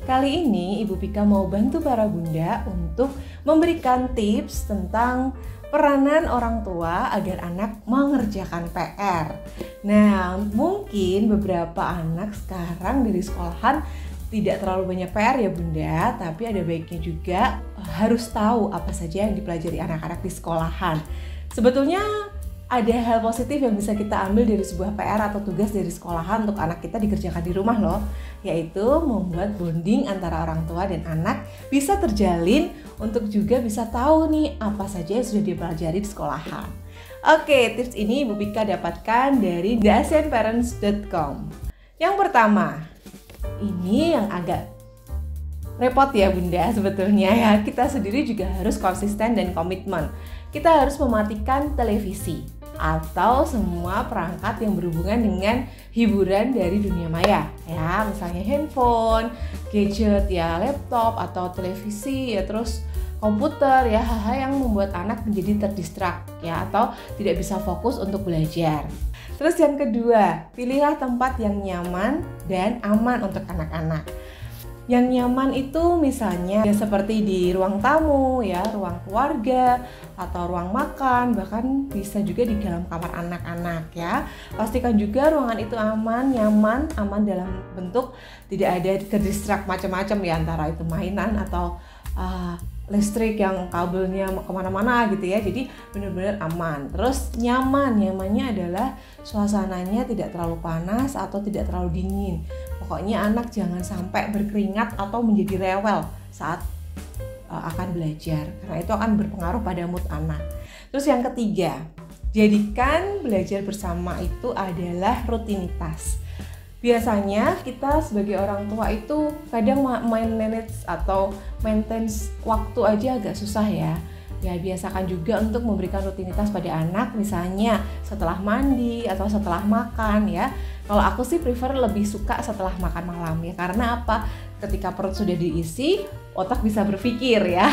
Kali ini Ibu Pika mau bantu para bunda untuk memberikan tips tentang peranan orang tua agar anak mengerjakan PR. Nah, mungkin beberapa anak sekarang dari sekolahan tidak terlalu banyak PR ya bunda, tapi ada baiknya juga harus tahu apa saja yang dipelajari anak-anak di sekolahan. Sebetulnya ada hal positif yang bisa kita ambil dari sebuah PR atau tugas dari sekolahan untuk anak kita dikerjakan di rumah loh, yaitu membuat bonding antara orang tua dan anak bisa terjalin untuk juga bisa tahu nih apa saja yang sudah dipelajari di sekolahan. Oke, tips ini Ibu Pika dapatkan dari theasianparents.com. Yang pertama, ini yang agak repot ya bunda sebetulnya ya, kita sendiri juga harus konsisten dan komitmen. Kita harus mematikan televisi atau semua perangkat yang berhubungan dengan hiburan dari dunia maya ya, misalnya handphone, gadget ya, laptop atau televisi ya, terus komputer ya, hal-hal yang membuat anak menjadi terdistrak ya, atau tidak bisa fokus untuk belajar. Terus yang kedua, pilihlah tempat yang nyaman dan aman untuk anak-anak. Yang nyaman itu misalnya ya seperti di ruang tamu ya, ruang keluarga atau ruang makan, bahkan bisa juga di dalam kamar anak-anak ya. Pastikan juga ruangan itu aman, nyaman, aman dalam bentuk tidak ada terdistrak macam-macam ya, antara itu mainan atau listrik yang kabelnya kemana-mana gitu ya. Jadi benar-benar aman. Terus nyamannya adalah suasananya tidak terlalu panas atau tidak terlalu dingin. Pokoknya anak jangan sampai berkeringat atau menjadi rewel saat akan belajar, karena itu akan berpengaruh pada mood anak. Terus yang ketiga, jadikan belajar bersama itu adalah rutinitas. Biasanya kita sebagai orang tua itu kadang manage atau maintenance waktu aja agak susah ya. Ya biasakan juga untuk memberikan rutinitas pada anak, misalnya setelah mandi atau setelah makan ya. Kalau aku sih prefer lebih suka setelah makan malam ya, karena apa? Ketika perut sudah diisi, otak bisa berpikir ya.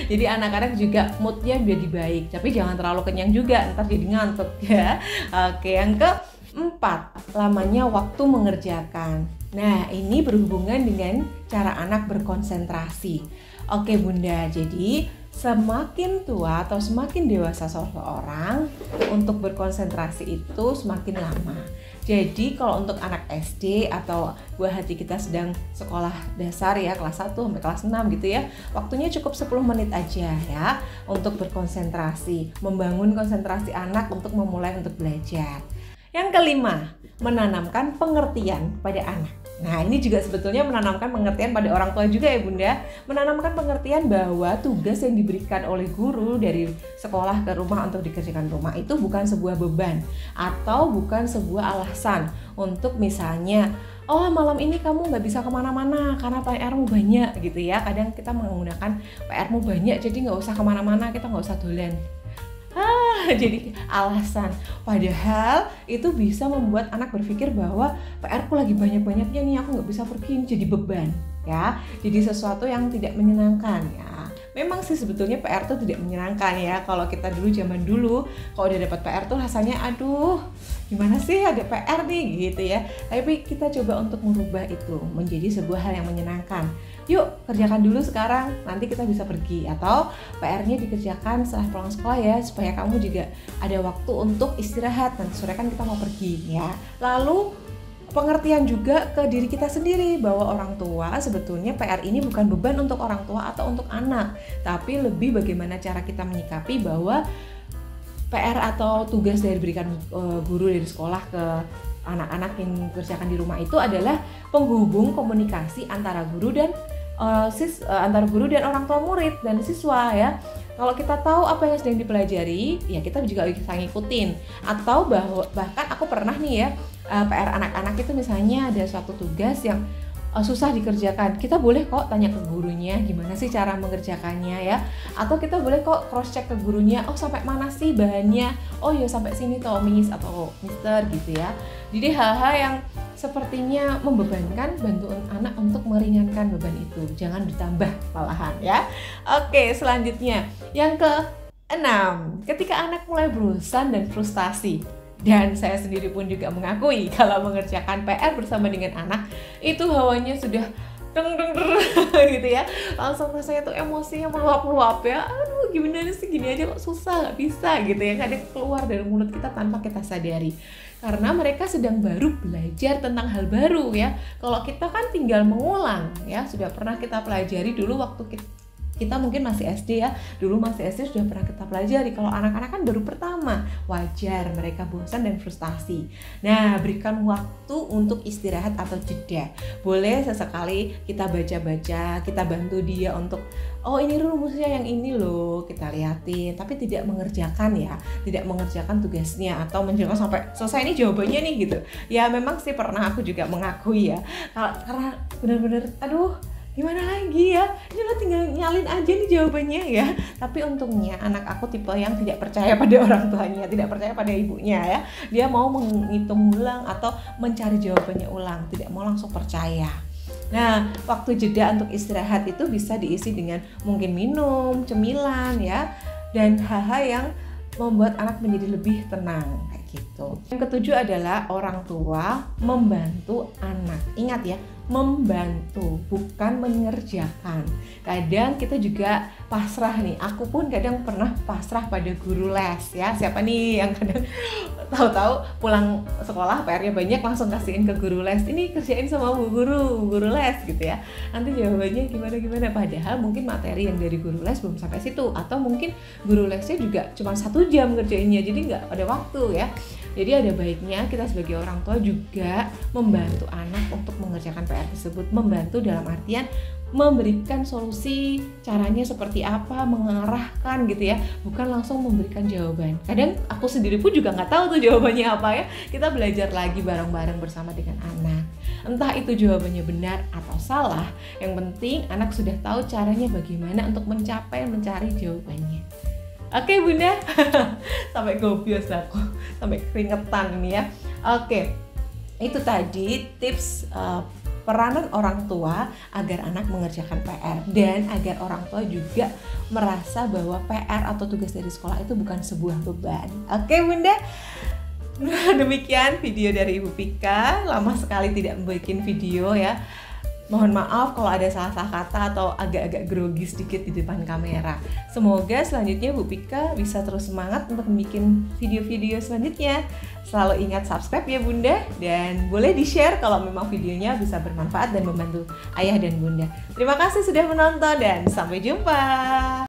Jadi anak-anak juga moodnya jadi baik, tapi jangan terlalu kenyang juga, ntar jadi ngantuk ya. Oke, yang keempat, lamanya waktu mengerjakan. Nah, ini berhubungan dengan cara anak berkonsentrasi. Oke bunda, jadi semakin tua atau semakin dewasa seseorang untuk berkonsentrasi itu semakin lama. Jadi kalau untuk anak SD atau buah hati kita sedang sekolah dasar ya, kelas 1 sampai kelas 6 gitu ya, waktunya cukup 10 menit aja ya untuk berkonsentrasi, membangun konsentrasi anak untuk memulai untuk belajar. Yang kelima, menanamkan pengertian pada anak. Nah, ini juga sebetulnya menanamkan pengertian pada orang tua juga ya bunda. Menanamkan pengertian bahwa tugas yang diberikan oleh guru dari sekolah ke rumah untuk dikerjakan rumah itu bukan sebuah beban atau bukan sebuah alasan untuk misalnya, oh malam ini kamu nggak bisa kemana-mana karena PR-mu banyak gitu ya. Kadang kita menggunakan PR-mu banyak jadi nggak usah kemana-mana, kita nggak usah dolen. Jadi alasan, padahal itu bisa membuat anak berpikir bahwa PR-ku lagi banyak-banyaknya nih, aku nggak bisa pergi, jadi beban ya, jadi sesuatu yang tidak menyenangkan ya. Memang sih sebetulnya PR tuh tidak menyenangkan ya. Kalau kita zaman dulu kalau udah dapat PR tuh rasanya aduh gimana sih ada PR nih gitu ya. Tapi kita coba untuk merubah itu menjadi sebuah hal yang menyenangkan. Yuk kerjakan dulu sekarang, nanti kita bisa pergi, atau PR-nya dikerjakan setelah pulang sekolah ya, supaya kamu juga ada waktu untuk istirahat, nanti sore kan kita mau pergi ya. Lalu pengertian juga ke diri kita sendiri bahwa orang tua sebetulnya PR ini bukan beban untuk orang tua atau untuk anak, tapi lebih bagaimana cara kita menyikapi bahwa PR atau tugas dari diberikan guru dari sekolah ke anak-anak yang dikerjakan di rumah itu adalah penghubung komunikasi antara guru dan antara guru dan orang tua murid dan siswa ya. Kalau kita tahu apa yang sedang dipelajari, ya kita juga bisa ngikutin. Atau bahkan aku pernah nih ya, PR anak-anak itu misalnya ada suatu tugas yang susah dikerjakan, kita boleh kok tanya ke gurunya gimana sih cara mengerjakannya ya, atau kita boleh kok cross check ke gurunya, oh sampai mana sih bahannya, oh ya sampai sini toh miss atau mister gitu ya. Jadi hal-hal yang sepertinya membebankan, bantu anak untuk meringankan beban itu, jangan ditambah malahan ya. Oke, selanjutnya yang ke-6, ketika anak mulai bosan dan frustasi. Dan saya sendiri pun juga mengakui kalau mengerjakan PR bersama dengan anak itu hawanya sudah gitu ya, langsung rasanya tuh emosinya meluap-luap ya, aduh gimana sih, gini aja kok susah, nggak bisa gitu ya, kadang keluar dari mulut kita tanpa kita sadari, karena mereka sedang baru belajar tentang hal baru ya. Kalau kita kan tinggal mengulang ya, sudah pernah kita pelajari dulu waktu kita mungkin masih SD ya, dulu masih SD sudah pernah kita pelajari. Kalau anak-anak kan baru pertama, wajar mereka bosan dan frustasi. Nah, berikan waktu untuk istirahat atau jeda. Boleh sesekali kita baca-baca, kita bantu dia untuk, oh ini rumusnya yang ini loh, kita liatin, tapi tidak mengerjakan ya, tidak mengerjakan tugasnya atau mengerjakan sampai selesai ini jawabannya nih gitu. Ya memang sih pernah aku juga mengakui ya, karena benar-benar aduh gimana lagi ya, ini lo tinggal nyalin aja nih jawabannya ya. Tapi untungnya anak aku tipe yang tidak percaya pada orang tuanya, tidak percaya pada ibunya ya. Dia mau menghitung ulang atau mencari jawabannya ulang, tidak mau langsung percaya. Nah, waktu jeda untuk istirahat itu bisa diisi dengan mungkin minum, cemilan ya, dan hal-hal yang membuat anak menjadi lebih tenang kayak gitu. Yang ketujuh adalah orang tua membantu anak. Ingat ya, membantu, bukan mengerjakan. Kadang kita juga pasrah nih, aku pun kadang pernah pasrah pada guru les ya. Siapa nih yang kadang tahu-tahu pulang sekolah PR-nya banyak langsung kasihin ke guru les, ini kerjain sama bu guru les gitu ya. Nanti jawabannya gimana, padahal mungkin materi yang dari guru les belum sampai situ, atau mungkin guru lesnya juga cuma 1 jam kerjainnya, jadi nggak ada waktu ya. Jadi ada baiknya kita sebagai orang tua juga membantu anak untuk mengerjakan PR tersebut. Membantu dalam artian memberikan solusi, caranya seperti apa, mengarahkan gitu ya, bukan langsung memberikan jawaban. Kadang aku sendiri pun juga nggak tahu tuh jawabannya apa ya. Kita belajar lagi bareng-bareng bersama dengan anak. Entah itu jawabannya benar atau salah, yang penting anak sudah tahu caranya bagaimana untuk mencari jawabannya. Oke Bunda, sampai gobios aku, sampai keringetan ini ya. Oke, itu tadi tips peranan orang tua agar anak mengerjakan PR, dan agar orang tua juga merasa bahwa PR atau tugas dari sekolah itu bukan sebuah beban. Oke Bunda, nah, demikian video dari Ibu Pika. Lama sekali tidak membuat video ya. Mohon maaf kalau ada salah-salah kata atau agak-agak grogi sedikit di depan kamera. Semoga selanjutnya Bu Pika bisa terus semangat untuk bikin video-video selanjutnya. Selalu ingat subscribe ya Bunda, dan boleh di-share kalau memang videonya bisa bermanfaat dan membantu ayah dan bunda. Terima kasih sudah menonton dan sampai jumpa.